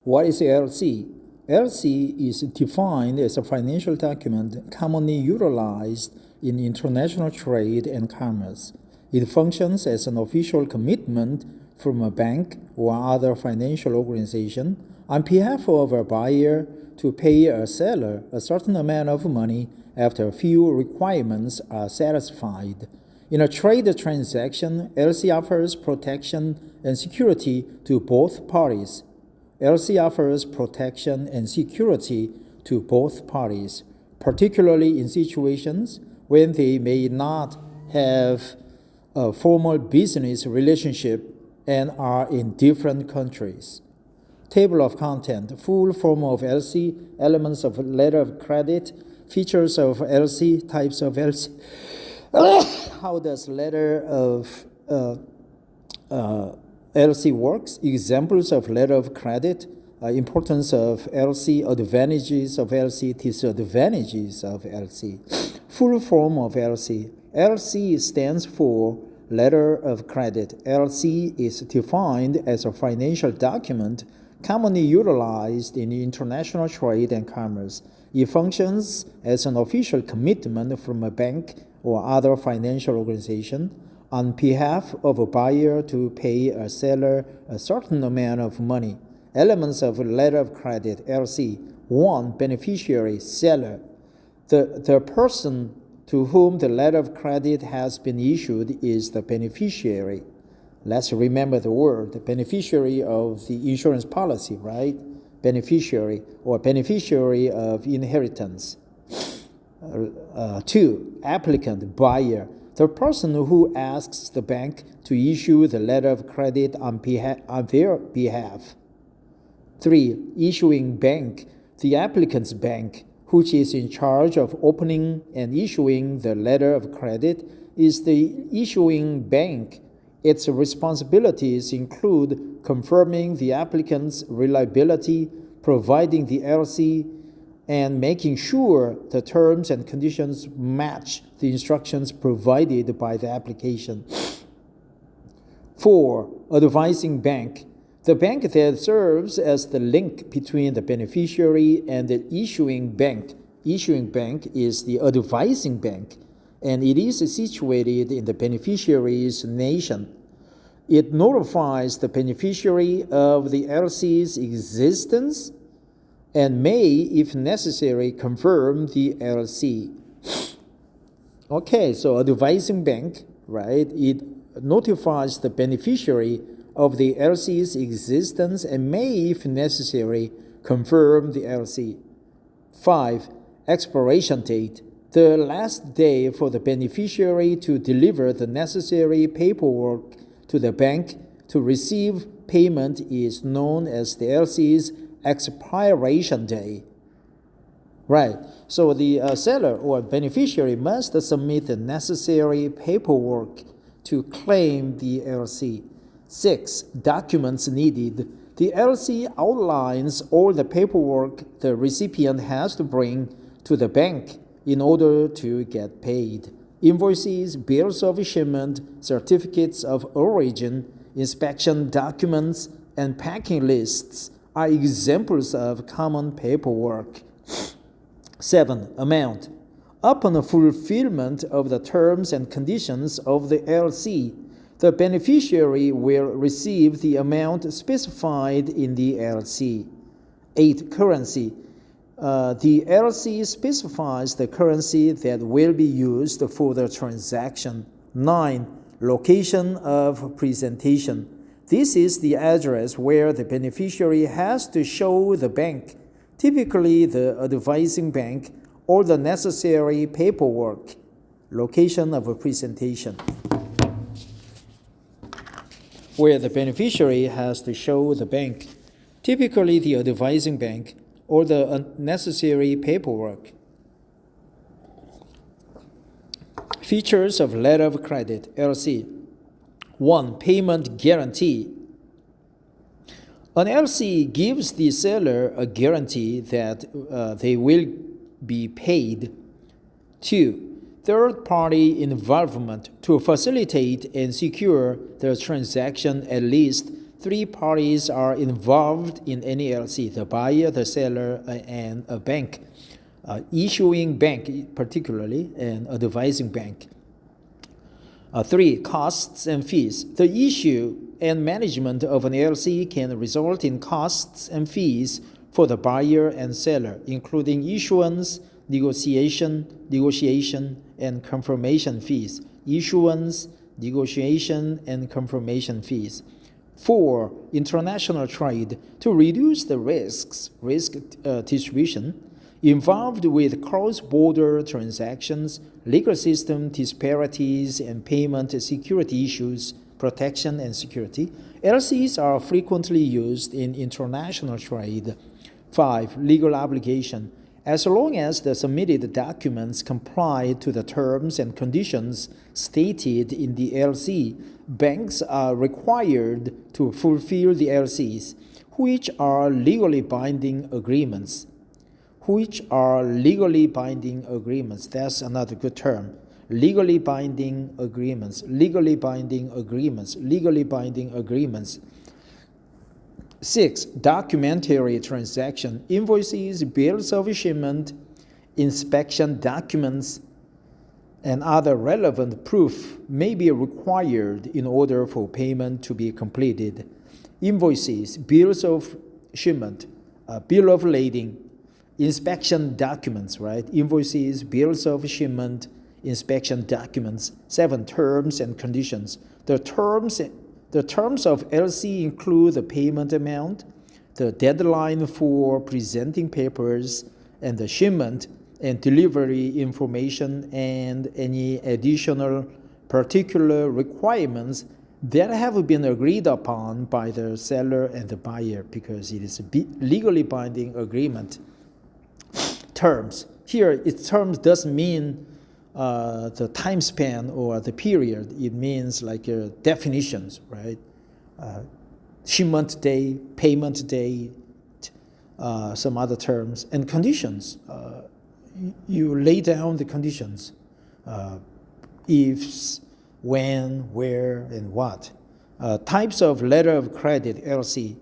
What is LC? LC is defined as a financial document commonly utilized in international trade and commerce. It functions as an official commitment from a bank or other financial organization on behalf of a buyer to pay a seller a certain amount of money after a few requirements are satisfied. In a trade transaction, LC offers protection and security to both parties. LC offers protection and security to both parties, particularly in situations when they may not have a formal business relationship and are in different countries. Table of content, full form of LC, elements of letter of credit, features of LC, types of LC. How does letter of LC works? Examples of letter of credit, importance of LC, advantages of LC, disadvantages of LC. Full form of LC. LC stands for letter of credit. LC is defined as a financial document commonly utilized in international trade and commerce. It functions as an official commitment from a bank or other financial organization on behalf of a buyer to pay a seller a certain amount of money. Elements of a letter of credit, LC. 1. Beneficiary, seller. The person to whom the letter of credit has been issued is the beneficiary. Let's remember the word, the beneficiary of the insurance policy, right? Beneficiary or beneficiary of inheritance. 2. Applicant, buyer. The person who asks the bank to issue the letter of credit on their behalf. 3. Issuing bank, the applicant's bank, which is in charge of opening and issuing the letter of credit, is the issuing bank. Its responsibilities include confirming the applicant's reliability, providing the LC, and making sure the terms and conditions match the instructions provided by the application. 4. Advising bank. The bank that serves as the link between the beneficiary and the issuing bank. Issuing bank is the advising bank, and it is situated in the beneficiary's nation. It notifies the beneficiary of the LC's existence and may, if necessary, confirm the LC. Okay, so advising bank, right? It notifies the beneficiary of the LC's existence and may, if necessary, confirm the LC. 5. Expiration date. The last day for the beneficiary to deliver the necessary paperwork to the bank to receive payment is known as the LC's expiration day. Right, so the seller or beneficiary must submit the necessary paperwork to claim the LC. 6. Documents needed. The LC outlines all the paperwork the recipient has to bring to the bank in order to get paid. Invoices, bills of shipment, certificates of origin, inspection documents, and packing lists are examples of common paperwork. 7. Amount. Upon fulfillment of the terms and conditions of the LC, the beneficiary will receive the amount specified in the LC. 8. Currency. The LC specifies the currency that will be used for the transaction. 9. Location of presentation. This is the address where the beneficiary has to show the bank, typically the advising bank, all the necessary paperwork. Location of a presentation, where the beneficiary has to show the bank, typically the advising bank, all the necessary paperwork. Features of letter of credit, LC. 1. Payment guarantee. An LC gives the seller a guarantee that they will be paid. 2. Third-party involvement to facilitate and secure the transaction, at least Three parties are involved in any LC: the buyer, the seller, and a bank. Issuing bank particularly, and advising bank. 3. Costs and fees. The issue and management of an LC can result in costs and fees for the buyer and seller, including issuance, negotiation, and confirmation fees. Issuance, negotiation, and confirmation fees. 4. International trade. To reduce the risk distribution involved with cross-border transactions, legal system disparities, and payment security issues, protection and security, LCs are frequently used in international trade. 5. Legal obligation. As long as the submitted documents comply to the terms and conditions stated in the LC, banks are required to fulfill the LCs, which are legally binding agreements. That's another good term. Legally binding agreements. 6. Documentary transaction. Invoices, bills of shipment, inspection documents, and other relevant proof may be required in order for payment to be completed. Invoices, bills of shipment, bill of lading, inspection documents, right? Invoices, bills of shipment, inspection documents. 7. Terms and conditions. The terms of LC include the payment amount, the deadline for presenting papers, and the shipment and delivery information, and any additional particular requirements that have been agreed upon by the seller and the buyer, because it is a legally binding agreement. Terms. Here, terms doesn't mean the time span or the period. It means like definitions, right? Shipment day, payment day, some other terms, and conditions. You lay down the conditions. Ifs, when, where, and what. Types of letter of credit, LC.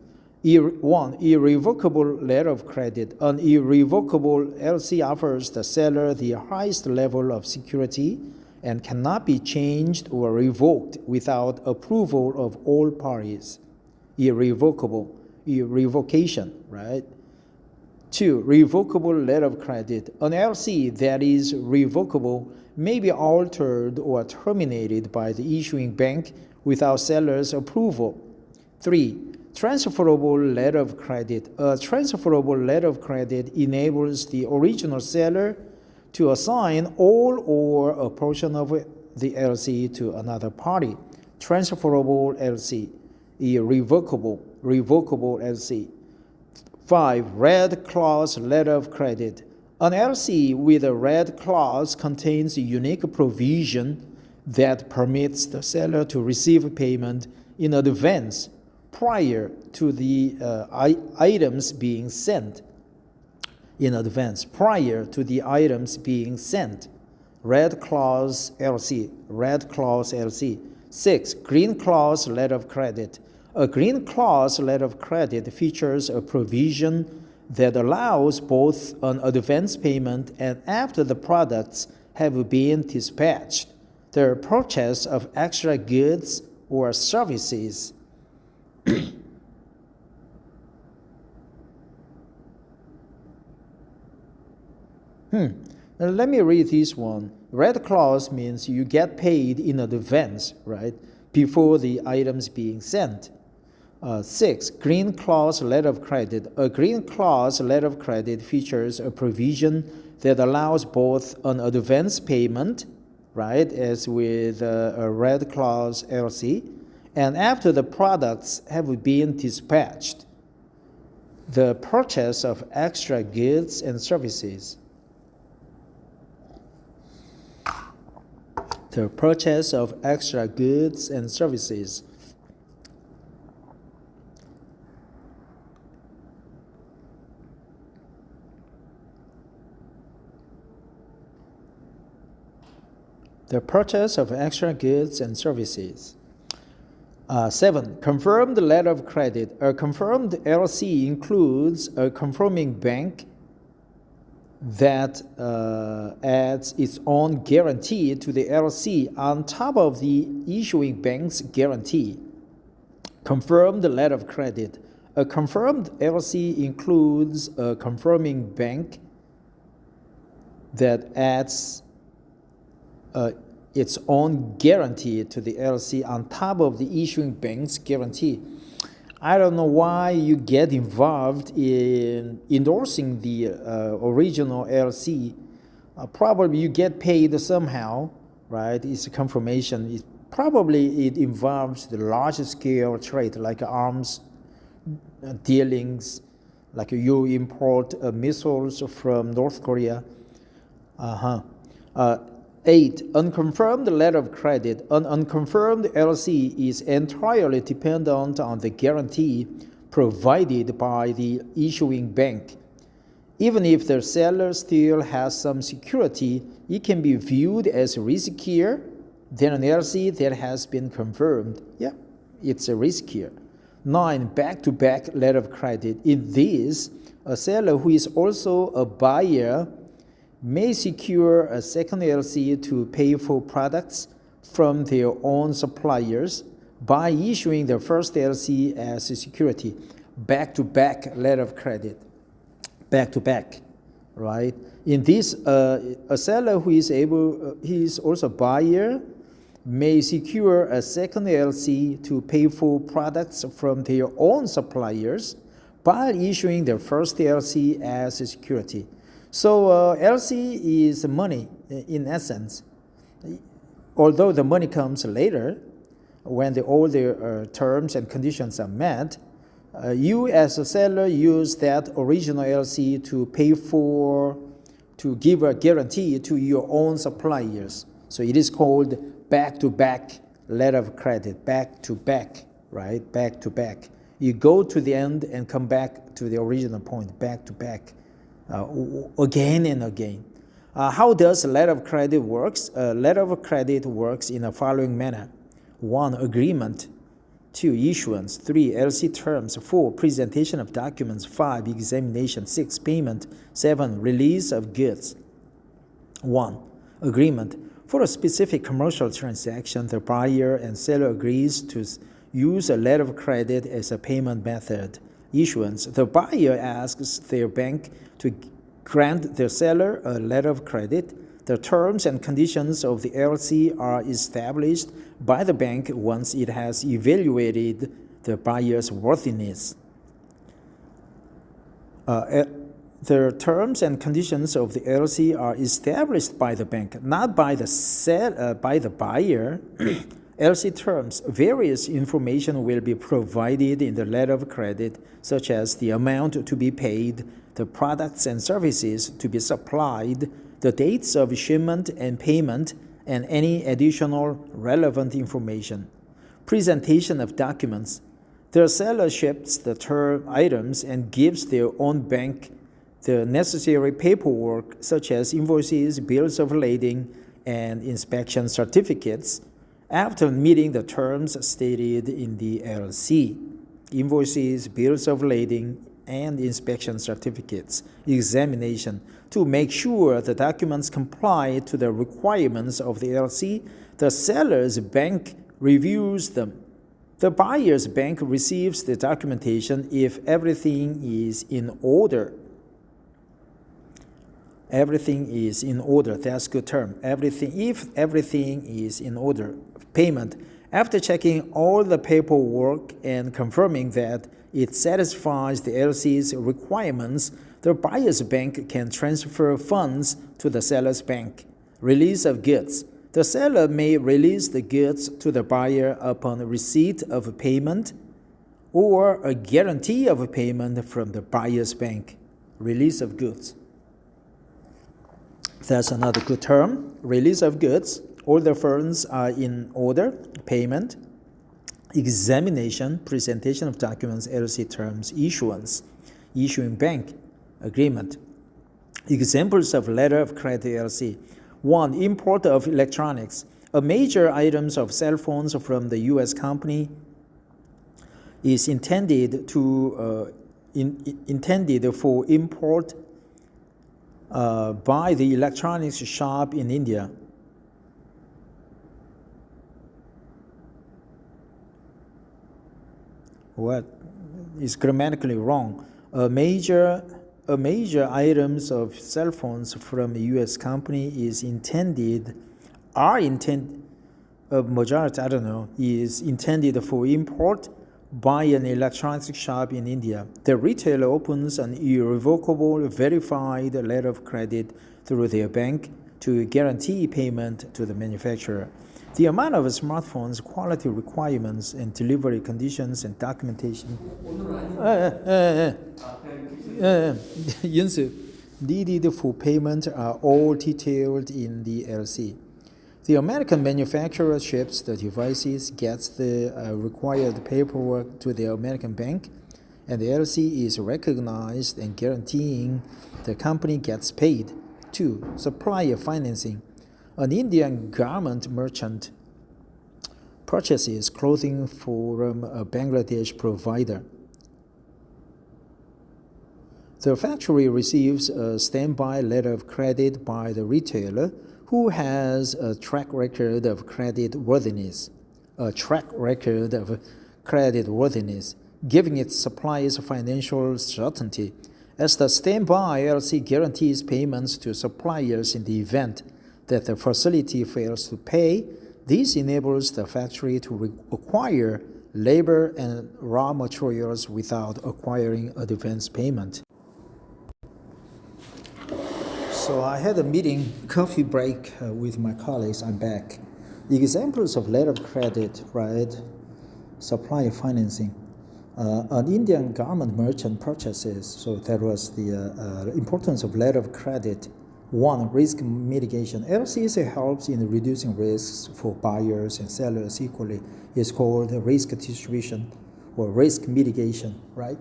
1. Irrevocable letter of credit. An irrevocable LC offers the seller the highest level of security and cannot be changed or revoked without approval of all parties. Irrevocation, right? 2. Revocable letter of credit. An LC that is revocable may be altered or terminated by the issuing bank without seller's approval. 3. Transferable letter of credit. A transferable letter of credit enables the original seller to assign all or a portion of the LC to another party. Transferable LC. Irrevocable, revocable LC. 5. Red clause letter of credit. An LC with a red clause contains a unique provision that permits the seller to receive payment in advance prior to the items being sent. Red clause LC. 6. Green clause letter of credit. A green clause letter of credit features a provision that allows both an advance payment and, after the products have been dispatched, the purchase of extra goods or services. Now let me read this one. Red clause means you get paid in advance, right, before the items being sent. 6. Green clause letter of credit. A green clause letter of credit features a provision that allows both an advance payment, right, as with a red clause LC, and after the products have been dispatched, the purchase of extra goods and services. The purchase of extra goods and services. The purchase of extra goods and services. 7. Confirmed letter of credit. A confirmed LC includes a confirming bank that adds its own guarantee to the LC on top of the issuing bank's guarantee. Confirmed letter of credit. A confirmed LC includes a confirming bank that adds its own guarantee to the LC on top of the issuing bank's guarantee. I don't know why you get involved in endorsing the original LC. Probably you get paid somehow, right? It's a confirmation. Probably it involves the large scale trade like arms dealings, like you import missiles from North Korea. 8. Unconfirmed letter of credit. An unconfirmed LC is entirely dependent on the guarantee provided by the issuing bank. Even if the seller still has some security, it can be viewed as riskier than an LC that has been confirmed. Yeah, it's riskier. 9. Back-to-back letter of credit. In this, a seller who is also a buyer may secure a second LC to pay for products from their own suppliers by issuing the first LC as a security. Back-to-back letter of credit. Back-to-back, right? In this, a seller who is he is also a buyer may secure a second LC to pay for products from their own suppliers by issuing their first LC as a security. So LC is money in essence, although the money comes later when all the terms and conditions are met. You as a seller use that original LC to give a guarantee to your own suppliers. So it is called back-to-back letter of credit, back-to-back, right? Back-to-back. You go to the end and come back to the original point, back-to-back. Again and again. How does letter of credit works? Letter of credit works in the following manner. 1. Agreement. 2. Issuance. 3. LC terms. 4. Presentation of documents. 5. Examination. 6. Payment. 7. Release of goods. 1. Agreement. For a specific commercial transaction, the buyer and seller agrees to use a letter of credit as a payment method. Issuance. The buyer asks their bank to grant the seller a letter of credit. The terms and conditions of the LC are established by the bank once it has evaluated the buyer's worthiness. The terms and conditions of the LC are established by the bank, not by the buyer. LC terms, various information will be provided in the letter of credit, such as the amount to be paid, the products and services to be supplied, the dates of shipment and payment, and any additional relevant information. Presentation of documents. The seller ships the term items and gives their own bank the necessary paperwork, such as invoices, bills of lading, and inspection certificates, after meeting the terms stated in the LC. Invoices, bills of lading, and inspection certificates. Examination. To make sure the documents comply to the requirements of the LC, the seller's bank reviews them. The buyer's bank receives the documentation if everything is in order. Everything is in order. That's a good term. If everything is in order. Payment. After checking all the paperwork and confirming that it satisfies the LC's requirements, the buyer's bank can transfer funds to the seller's bank. Release of goods. The seller may release the goods to the buyer upon receipt of payment or a guarantee of payment from the buyer's bank. Release of goods. That's another good term. Release of goods. All the funds are in order. Payment. Examination. Presentation of documents, LC terms. Issuance. Issuing bank. Agreement. Examples of letter of credit LC. 1. Import of electronics. A major items of cell phones from the U.S. company is intended for import by the electronics shop in India. What is grammatically wrong? A major items of cell phones from a U.S. company is intended for import by an electronics shop in India. The retailer opens an irrevocable verified letter of credit through their bank to guarantee payment to the manufacturer. The amount of smartphones, quality requirements, and delivery conditions and documentation needed for payment are all detailed in the LC. The American manufacturer ships the devices, gets the required paperwork to the American bank, and the LC is recognized and guaranteeing the company gets paid. 2. Supplier financing. An Indian garment merchant purchases clothing from a Bangladesh provider. The factory receives a standby letter of credit by the retailer, who has a track record of creditworthiness, giving its suppliers financial certainty. As the standby, LC guarantees payments to suppliers in the event that the facility fails to pay. This enables the factory to acquire labor and raw materials without acquiring advance payment. So I had a meeting, coffee break with my colleagues. I'm back. The examples of letter of credit, right? Supplier financing. An Indian garment merchant purchases. So that was the importance of letter of credit. 1. Risk mitigation. LCs helps in reducing risks for buyers and sellers equally. It's called risk distribution or risk mitigation, right?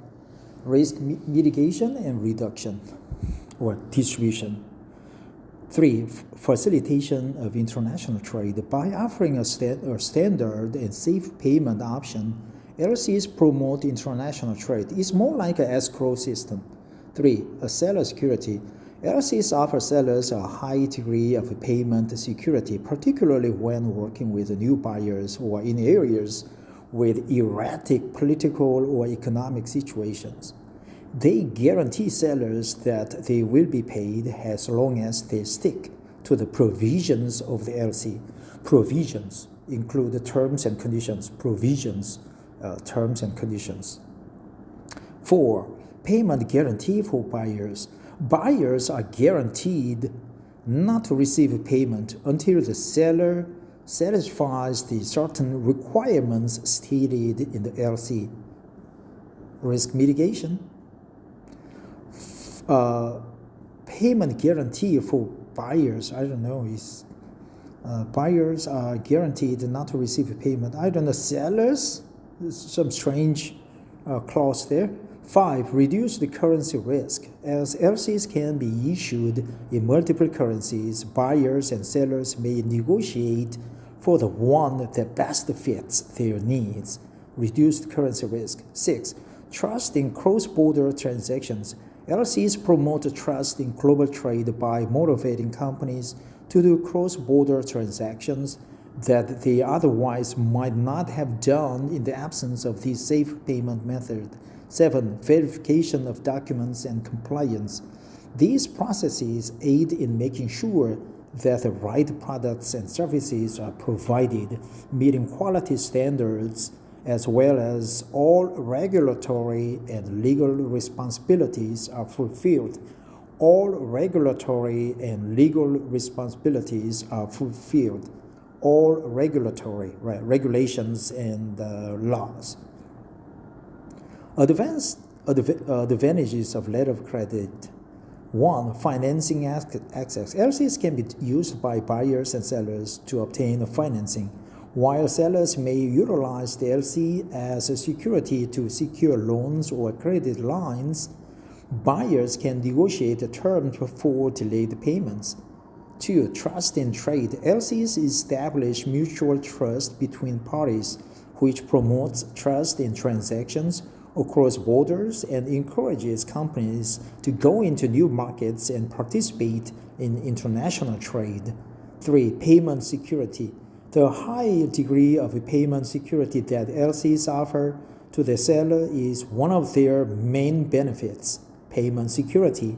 Risk mitigation and reduction or distribution. 3. Facilitation of international trade. By offering a standard and safe payment option, LCs promote international trade. It's more like an escrow system. 3. A seller security. LCs offer sellers a high degree of payment security, particularly when working with new buyers or in areas with erratic political or economic situations. They guarantee sellers that they will be paid as long as they stick to the provisions of the LC. Provisions include the terms and conditions. Terms and conditions. 4. Payment guarantee for buyers. Buyers are guaranteed not to receive payment until the seller satisfies the certain requirements stated in the LC. Risk mitigation. Payment guarantee for buyers, buyers are guaranteed not to receive payment. Sellers, some strange clause there. 5. Reduce the currency risk. As LCs can be issued in multiple currencies, buyers and sellers may negotiate for the one that best fits their needs. Reduced currency risk. 6. Trust in cross-border transactions. LCs promote trust in global trade by motivating companies to do cross-border transactions that they otherwise might not have done in the absence of this safe payment method. 7. Verification of documents and compliance. These processes aid in making sure that the right products and services are provided, meeting quality standards, as well as all regulatory and legal responsibilities are fulfilled. All regulatory and legal responsibilities are fulfilled. All regulatory, right, regulations and laws. Advantages of letter of credit. 1. Financing access. LCs can be used by buyers and sellers to obtain financing. While sellers may utilize the LC as a security to secure loans or credit lines, buyers can negotiate terms for delayed payments. 2. Trust in trade. LCs establish mutual trust between parties. which promotes trust in transactions across borders and encourages companies to go into new markets and participate in international trade. 3. Payment security. The high degree of payment security that LCs offer to the seller is one of their main benefits. Payment security.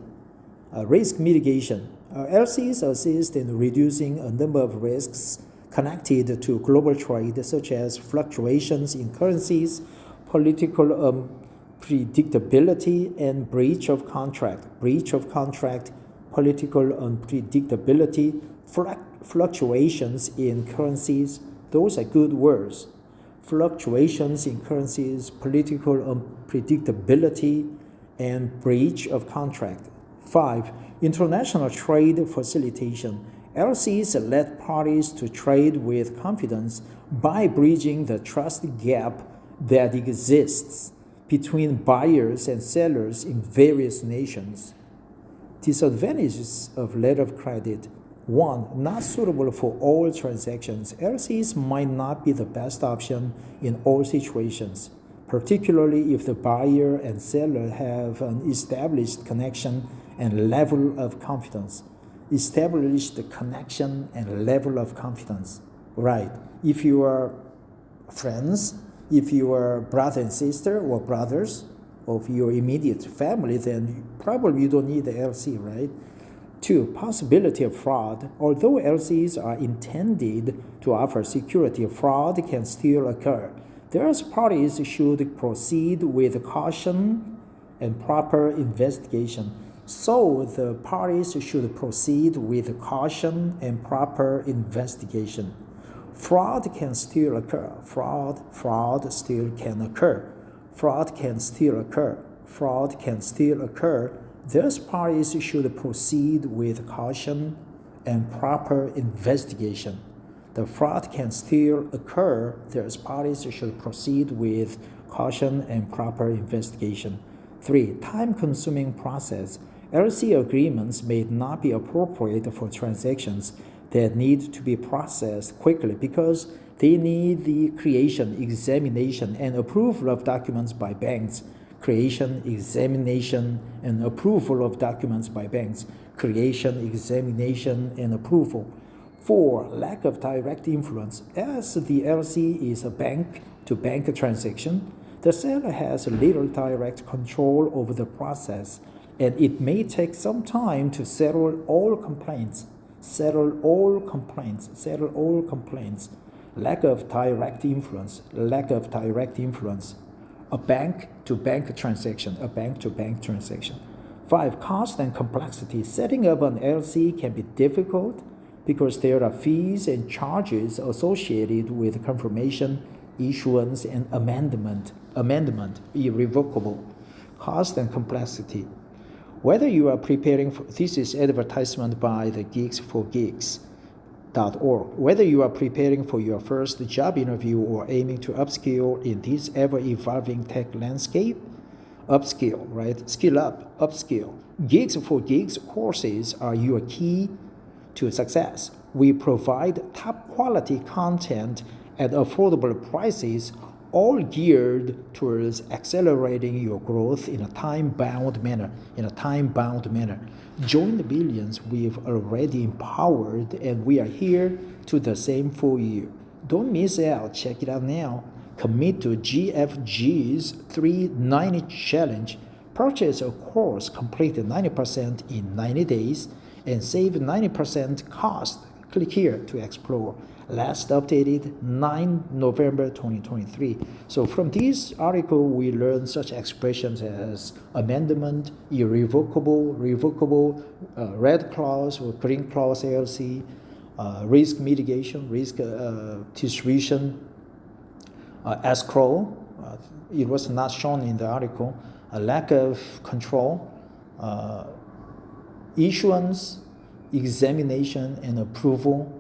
Risk mitigation. LCs assist in reducing a number of risks connected to global trade, such as fluctuations in currencies, political unpredictability, and breach of contract. Breach of contract, political unpredictability, fluctuations in currencies. Those are good words. Fluctuations in currencies, political unpredictability, and breach of contract. 5. International trade facilitation. LCs let parties to trade with confidence by bridging the trust gap that exists between buyers and sellers in various nations. Disadvantages of letter of credit. 1. Not suitable for all transactions. LCs might not be the best option in all situations, particularly if the buyer and seller have an established connection and level of confidence. Established connection and level of confidence. Right. If you are friends, if you are brother and sister or brothers of your immediate family, then probably you don't need the LC, right? 2. Possibility of fraud. Although LCs are intended to offer security, fraud can still occur. Thus, parties should proceed with caution and proper investigation. So, the parties should proceed with caution and proper investigation. Fraud can still occur. Fraud still can occur. Fraud can still occur. Fraud can still occur. Thus, parties should proceed with caution and proper investigation. The fraud can still occur. Thus, parties should proceed with caution and proper investigation. 3. Time-consuming process. LC agreements may not be appropriate for transactions that need to be processed quickly because they need the creation, examination, and approval of documents by banks. Creation, examination, and approval of documents by banks. Creation, examination, and approval. 4. Lack of direct influence. As the LC is a bank-to-bank transaction, the seller has little direct control over the process, and it may take some time to settle all complaints. Lack of direct influence. A bank-to-bank transaction. 5. Cost and complexity. Setting up an LC can be difficult because there are fees and charges associated with confirmation, issuance, and amendment, irrevocable. Cost and complexity. Whether you are preparing for, this is advertisement by the geeks4geeks.org. Whether you are preparing for your first job interview or aiming to upskill in this ever-evolving tech landscape, upskill, right? Skill up, upskill. Geeks4Geeks courses are your key to success. We provide top quality content at affordable prices, all geared towards accelerating your growth in a time-bound manner. Join the millions we've already empowered, and we are here to the same for you. Don't miss out. Check it out now. Commit to GFG's 390 challenge. Purchase a course completed 90% in 90 days and save 90% cost. Click here to explore. Last updated 9 November 2023. So from this article, we learned such expressions as amendment, irrevocable, revocable, red clause or green clause LC, risk mitigation, risk distribution, escrow. It was not shown in the article. A lack of control, issuance, examination, and approval.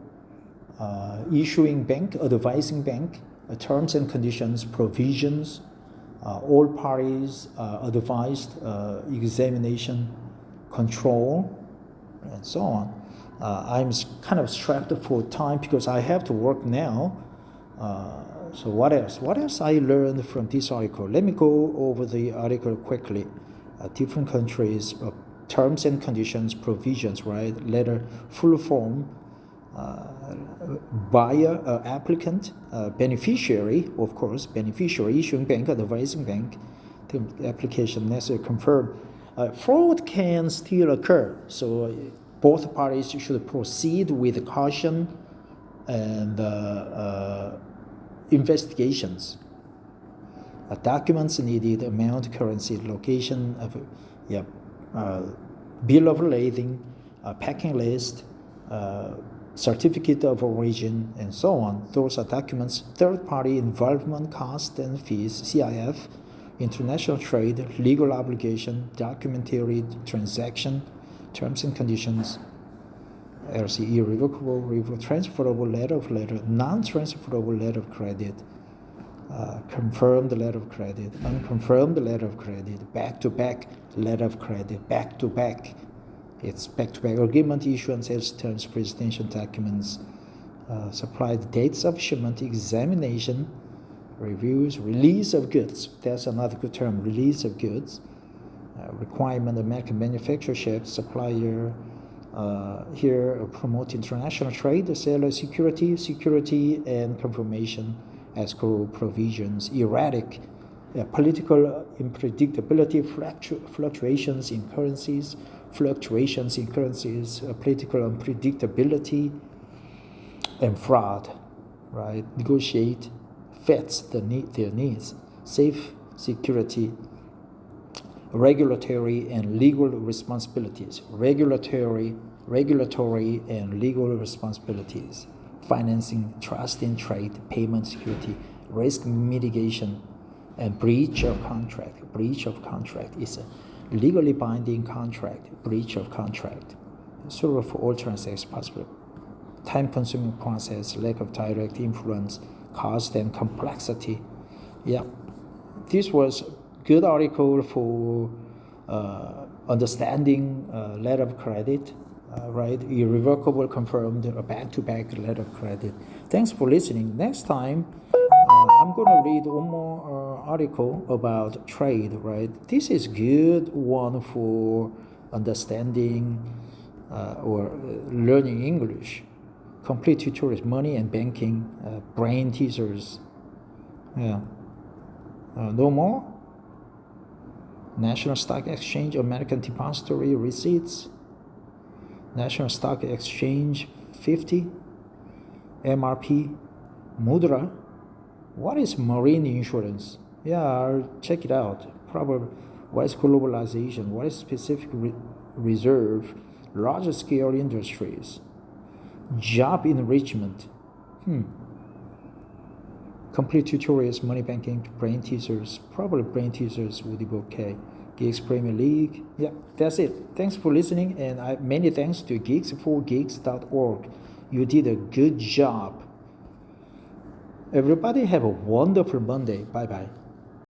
Issuing bank, advising bank, terms and conditions, provisions, all parties advised, examination, control, and so on. I'm kind of strapped for time because I have to work now. So what else? What else I learned from this article? Let me go over the article quickly. Different countries, terms and conditions, provisions, right? Letter, full form, buyer, applicant, beneficiary, of course, beneficiary, issuing bank, advising bank, the application necessary confirm. Fraud can still occur, so both parties should proceed with caution and investigations. Documents needed, amount, currency, location of, bill of lading, packing list, certificate of origin, and so on. Those are documents. Third-party involvement, cost and fees, CIF, international trade, legal obligation, documentary transaction, terms and conditions, LC, irrevocable, transferable letter of credit, non-transferable letter of credit, confirmed letter of credit, unconfirmed letter of credit, back-to-back letter of credit, back-to-back. It's back-to-back agreement, issuance, sales terms, presentation documents, supplied dates of shipment, examination, reviews, release of goods. That's another good term, release of goods. Requirement of manufacturership, supplier, here promote international trade, seller security and confirmation, escrow provisions, erratic, political unpredictability, fluctuations in currencies, political unpredictability, and fraud, right? Negotiate, fits their needs, safe security, regulatory and legal responsibilities, regulatory and legal responsibilities, financing, trust in trade, payment security, risk mitigation, and breach of contract. Breach of contract is a legally binding contract. Breach of contract, suitable for all transactions possible. Time-consuming process, lack of direct influence, cost and complexity. Yeah, this was good article for understanding letter of credit, right? Irrevocable, confirmed, a back-to-back letter of credit. Thanks for listening. Next time, I'm going to read one more article about trade, right? This is good one for understanding or learning English. Complete tutorials, money and banking, brain teasers. Yeah. No more? National Stock Exchange, American Depository Receipts, National Stock Exchange 50, MRP, Mudra. What is marine insurance? Yeah, I'll check it out. Probably what is globalization? What is specific reserve? Large scale industries. Job enrichment. Complete tutorials, money banking, brain teasers. Probably brain teasers would be okay. Geeks Premier League. Yeah, that's it. Thanks for listening, and many thanks to geeks4geeks.org. You did a good job. Everybody have a wonderful Monday. Bye-bye.